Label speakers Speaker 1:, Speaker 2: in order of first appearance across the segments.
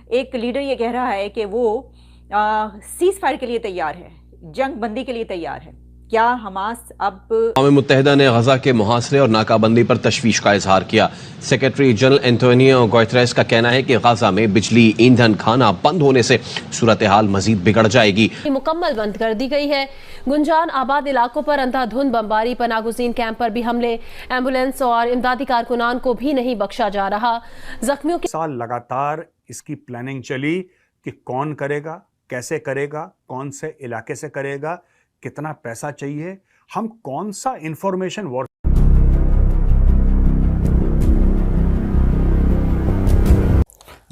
Speaker 1: एक लीडर ये कह रहा है कि वो सीज फायर के लिए तैयार है, जंग बंदी के लिए तैयार है। क्या हमास अब
Speaker 2: अक़वाम मुत्तहिदा ने गजा के मुहासरे और नाकाबंदी पर तशवीश का इजहार किया। सेक्रेटरी जनरल एंटोनियो गुतेरेस का कहना है कि गजा में बिजली, ईंधन, खाना बंद होने से सूरत हाल मजीद बिगड़ जाएगी।
Speaker 3: मुकम्मल बंद कर दी गई है। गुंजान आबाद इलाकों पर अंधाधुंध बमबारी, पनागुज़ीन कैंप पर भी हमले, एम्बुलेंस और इमदादी कारकुनान को भी नहीं बख्शा जा रहा। जख्मियों की
Speaker 4: साल लगातार इसकी प्लानिंग चली कि कौन करेगा, कैसे करेगा, कौन से इलाके से करेगा, कितना पैसा चाहिए, हम कौन सा इंफॉर्मेशन वॉर।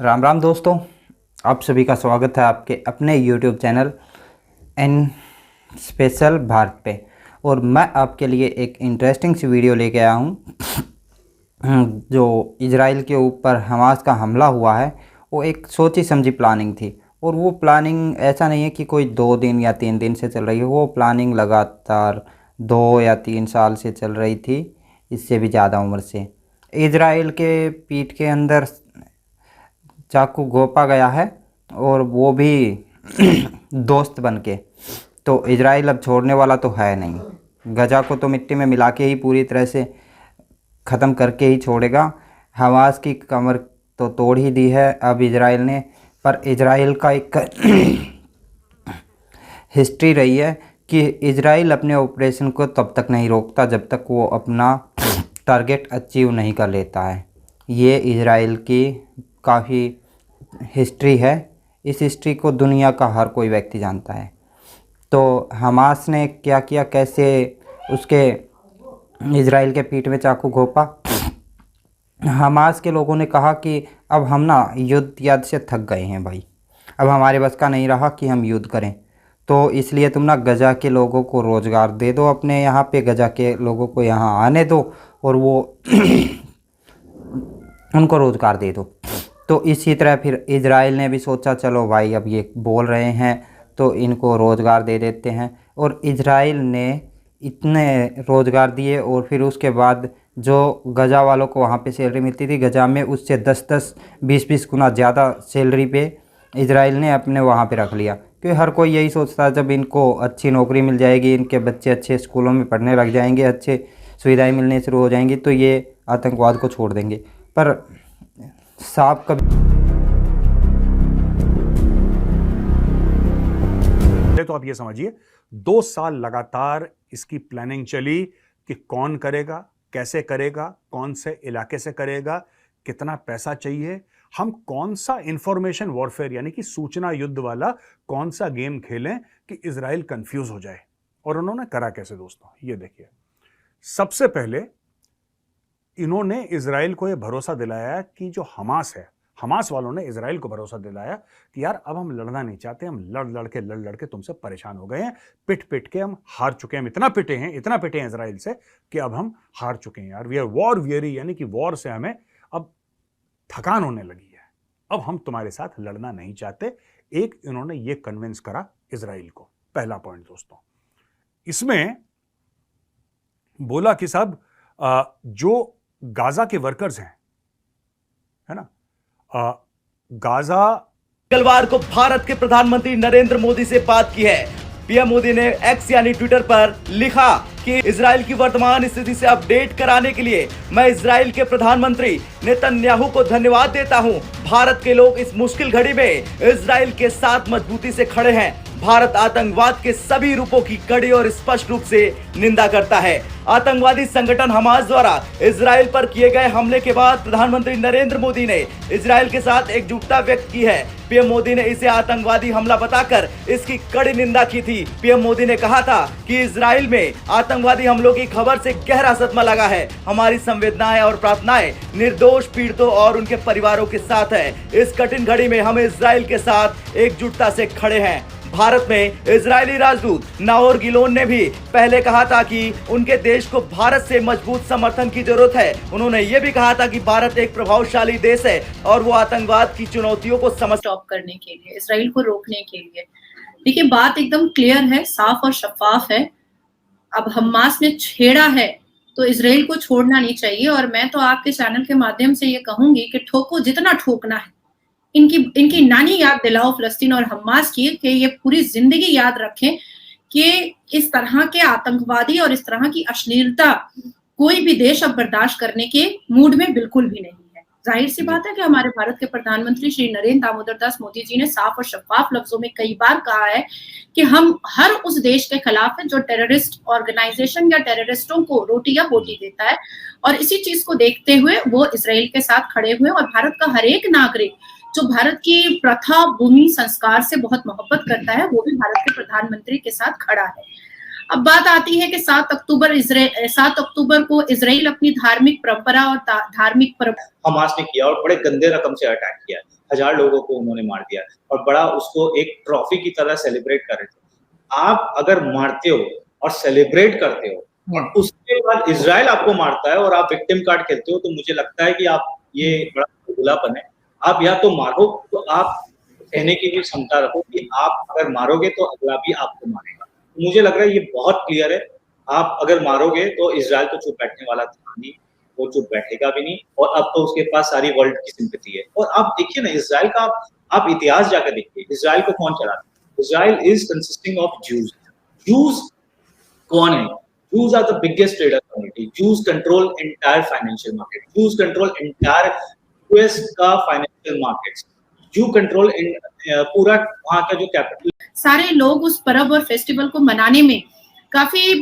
Speaker 5: राम राम दोस्तों, आप सभी का स्वागत है आपके अपने YouTube channel an special Bharat पे। और मैं आपके लिए एक इंटरेस्टिंग सी वीडियो लेके आया हूँ। जो इजराइल के ऊपर हमास का हमला हुआ है वो एक सोची समझी प्लानिंग थी। और वो प्लानिंग ऐसा नहीं है कि कोई 2 दिन या 3 दिन से चल रही है, वो प्लानिंग लगातार 2 या 3 साल से चल रही थी, इससे भी ज़्यादा उम्र से। इजराइल के पीठ के अंदर चाकू घोंपा गया है और वो भी दोस्त बन के। तो इजराइल अब छोड़ने वाला तो है नहीं। गजा को तो मिट्टी में मिला के ही पूरी तरह से ख़त्म करके ही छोड़ेगा। हमास की कमर तो तोड़ ही दी है अब इजराइल ने। पर इजराइल का एक हिस्ट्री रही है कि इजराइल अपने ऑपरेशन को तब तक नहीं रोकता जब तक वो अपना टारगेट अचीव नहीं कर लेता है। ये इजराइल की काफ़ी हिस्ट्री है। इस हिस्ट्री को दुनिया का हर कोई व्यक्ति जानता है। तो हमास ने क्या किया, कैसे उसके इजराइल के पीठ में चाकू घोंपा। हमास के लोगों ने कहा कि अब हम ना युद्ध से थक गए हैं भाई, अब हमारे बस का नहीं रहा कि हम युद्ध करें। तो इसलिए तुम ना गजा के लोगों को रोज़गार दे दो, अपने यहाँ पे गजा के लोगों को यहाँ आने दो और वो उनको रोज़गार दे दो। तो इसी तरह फिर इजराइल ने भी सोचा चलो भाई अब ये बोल रहे हैं तो इनको रोज़गार दे देते हैं। और इजराइल ने इतने रोज़गार दिए और फिर उसके बाद जो गजा वालों को वहाँ पे सैलरी मिलती थी गजा में, उससे 10-10, 20-20 गुना ज़्यादा सैलरी पे इजराइल ने अपने वहाँ पे रख लिया। क्योंकि हर कोई यही सोचता है जब इनको अच्छी नौकरी मिल जाएगी, इनके बच्चे अच्छे स्कूलों में पढ़ने लग जाएंगे, अच्छे सुविधाएं मिलने शुरू हो जाएंगी, तो ये आतंकवाद को छोड़ देंगे। पर साहब कभी
Speaker 4: तो आप ये समझिए 2 साल लगातार इसकी प्लानिंग चली कि कौन करेगा, कैसे करेगा, कौन से इलाके से करेगा, कितना पैसा चाहिए, हम कौन सा इंफॉर्मेशन वॉरफेयर यानी कि सूचना युद्ध वाला कौन सा गेम खेलें कि इजराइल कंफ्यूज हो जाए। और उन्होंने करा कैसे दोस्तों, ये देखिए। सबसे पहले इन्होंने इजराइल को यह भरोसा दिलाया कि जो हमास है, हमास वालों ने इजराइल को भरोसा दिलाया कि यार अब हम लड़ना नहीं चाहते, हम लड़ लड़ के तुमसे परेशान हो गए हैं, पिट पिट के हम हार चुके हैं, हम इतना पिटे हैं इजराइल से कि अब हम हार चुके हैं यार। वी आर वॉर वियरी, यानी कि वॉर से हमें अब थकान होने लगी है, अब हम तुम्हारे साथ लड़ना नहीं चाहते। एक इन्होंने ये कन्विंस करा इजराइल को। पहला पॉइंट दोस्तों, इसमें बोला कि साहब जो गाजा के वर्कर्स हैं, है ना, गाजा।
Speaker 6: मंगलवार को भारत के प्रधानमंत्री नरेंद्र मोदी से बात की है। पीएम मोदी ने एक्स यानी ट्विटर पर लिखा कि इजराइल की वर्तमान स्थिति से अपडेट कराने के लिए मैं इजराइल के प्रधानमंत्री नेतन्याहू को धन्यवाद देता हूं। भारत के लोग इस मुश्किल घड़ी में इजराइल के साथ मजबूती से खड़े हैं। भारत आतंकवाद के सभी रूपों की कड़ी और स्पष्ट रूप से निंदा करता है। आतंकवादी संगठन हमास द्वारा इजराइल पर किए गए हमले के बाद प्रधानमंत्री नरेंद्र मोदी ने इजराइल के साथ एकजुटता व्यक्त की है। पीएम मोदी ने इसे आतंकवादी हमला बताकर इसकी कड़ी निंदा की थी। पीएम मोदी ने कहा था कि इजराइल में आतंकवादी हमलों की खबर से गहरा सदमा लगा है। हमारी संवेदनाएं और प्रार्थनाएं निर्दोष पीड़ितों और उनके परिवारों के साथ है। इस कठिन घड़ी में हम इजराइल के साथ एकजुटता से खड़े हैं। भारत में इजरायली राजदूत नाओर गिलोन ने भी पहले कहा था कि उनके देश को भारत से मजबूत समर्थन की जरूरत है। उन्होंने ये भी कहा था कि भारत एक प्रभावशाली देश है और वो आतंकवाद की चुनौतियों को स्टॉप
Speaker 7: करने के लिए, इजराइल को रोकने के लिए। देखिए, बात एकदम क्लियर है, साफ और शफाफ है। अब हमास ने छेड़ा है तो इजराइल को छोड़ना नहीं चाहिए। और मैं तो आपके चैनल के माध्यम से ये कहूंगी कि ठोको जितना ठोकना है, इनकी नानी याद दिलाओ फिलिस्तीन और हमास की, कि ये पूरी जिंदगी याद रखें कि इस तरह के आतंकवादी और इस तरह की अश्लीलता कोई भी देश अब बर्दाश्त करने के मूड में बिल्कुल भी नहीं है। जाहिर सी बात है कि हमारे भारत के प्रधानमंत्री श्री नरेंद्र दामोदर दास मोदी जी ने साफ और शफाफ लफ्जों में कई बार कहा है कि हम हर उस देश के खिलाफ हैं जो टेररिस्ट ऑर्गेनाइजेशन या टेररिस्टों को रोटी या बोटी देता है, और इसी चीज को देखते हुए वो इसराइल के साथ खड़े हुए, और भारत का हर एक नागरिक जो भारत की प्रथा, भूमि, संस्कार से बहुत मोहब्बत करता है, वो भी भारत के प्रधानमंत्री के साथ खड़ा है। अब बात आती है कि 7 अक्टूबर को इसराइल अपनी धार्मिक परंपरा और धार्मिक
Speaker 8: हमास ने किया और बड़े गंदे रकम से अटैक किया, 1000 लोगों को उन्होंने मार दिया और बड़ा उसको एक ट्रॉफी की तरह सेलिब्रेट कर रहे थे। आप अगर मारते हो और सेलिब्रेट करते हो और उसके बाद इजराइल आपको मारता है और आप विक्टिम कार्ड खेलते हो, तो मुझे लगता है कि आप ये बड़ा बुलापन है। आप या तो मारो तो आप कहने की भी क्षमता रखो कि आप अगर मारोगे तो अगला भी आपको मारेगा। मुझे लग रहा है ये बहुत क्लियर है। आप अगर मारोगे तो इजराइल तो चुप बैठने वाला था नहीं, वो चुप बैठेगा भी नहीं, और अब तो उसके पास सारी वर्ल्ड की सिंपैथी है। और आप देखिए ना इजराइल का, आप इतिहास जाकर देखिए इजराइल को कौन चलाता है। इजराइल इज कंसिस्टिंग ऑफ जूज कौन है? Jews are the biggest trader community. Jews control entire financial market. Jews control entire US का financial markets. Jew control पूरा वहाँ का जो कैपिटल।
Speaker 7: सारे लोग उस पर्व और फेस्टिवल को मनाने में काफी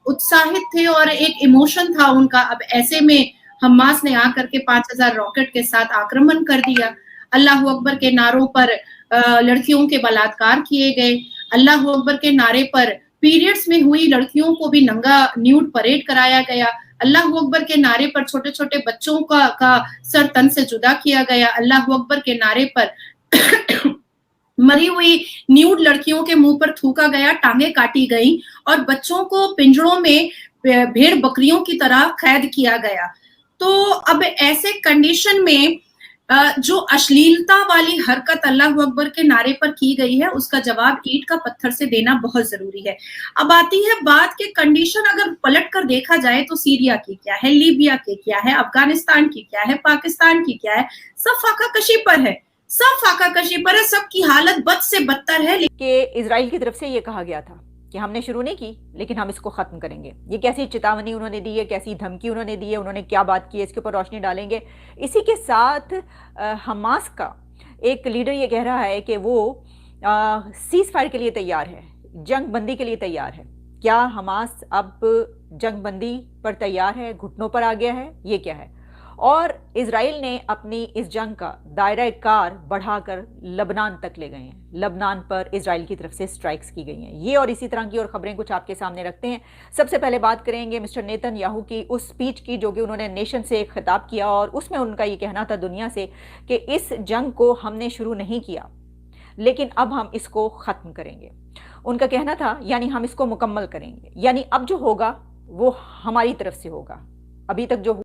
Speaker 7: उत्साहित थे और एक इमोशन था उनका। अब ऐसे में हमास ने आकर के 5000 रॉकेट के साथ आक्रमण कर दिया। अल्लाह अकबर के नारों पर लड़कियों के बलात्कार किए गए। अल्लाह अकबर के नारे पर पीरियड्स में हुई लड़कियों को भी नंगा न्यूड परेड कराया गया। अल्लाह अकबर के नारे पर छोटे छोटे बच्चों का सर तन से जुदा किया गया। अल्लाह अकबर के नारे पर मरी हुई न्यूड लड़कियों के मुंह पर थूका गया, टांगे काटी गई और बच्चों को पिंजरों में भेड़ बकरियों की तरह कैद किया गया। तो अब ऐसे कंडीशन में जो अश्लीलता वाली हरकत अल्लाह अकबर के नारे पर की गई है, उसका जवाब ईंट का पत्थर से देना बहुत जरूरी है। अब आती है बात के कंडीशन अगर पलट कर देखा जाए तो सीरिया की क्या है, लीबिया की क्या है, अफगानिस्तान की क्या है, पाकिस्तान की क्या है, सब फाकाकशी पर है, सब फाकाकशी पर है, सबकी हालत बद से बदतर है।
Speaker 1: कि इजराइल की तरफ से ये कहा गया था कि हमने शुरू नहीं की लेकिन हम इसको खत्म करेंगे। ये कैसी चेतावनी उन्होंने दी है, कैसी धमकी उन्होंने दी है, उन्होंने क्या बात की है, इसके ऊपर रोशनी डालेंगे। इसी के साथ हमास का एक लीडर ये कह रहा है कि वो सीज फायर के लिए तैयार है, जंग बंदी के लिए तैयार है। क्या हमास अब जंग बंदी पर तैयार है, घुटनों पर आ गया है, ये क्या है? और इजराइल ने अपनी इस जंग का दायरा कार बढ़ाकर लबनान तक ले गए हैं। लबनान पर इजराइल की तरफ से स्ट्राइक्स की गई हैं। ये और इसी तरह की और खबरें कुछ आपके सामने रखते हैं। सबसे पहले बात करेंगे मिस्टर नेतन्याहू की उस स्पीच की जो कि उन्होंने नेशन से एक खिताब किया और उसमें उनका ये कहना था दुनिया से कि इस जंग को हमने शुरू नहीं किया लेकिन अब हम इसको ख़त्म करेंगे। उनका कहना था यानी हम इसको मुकम्मल करेंगे, यानी अब जो होगा वो हमारी तरफ से होगा। अभी तक जो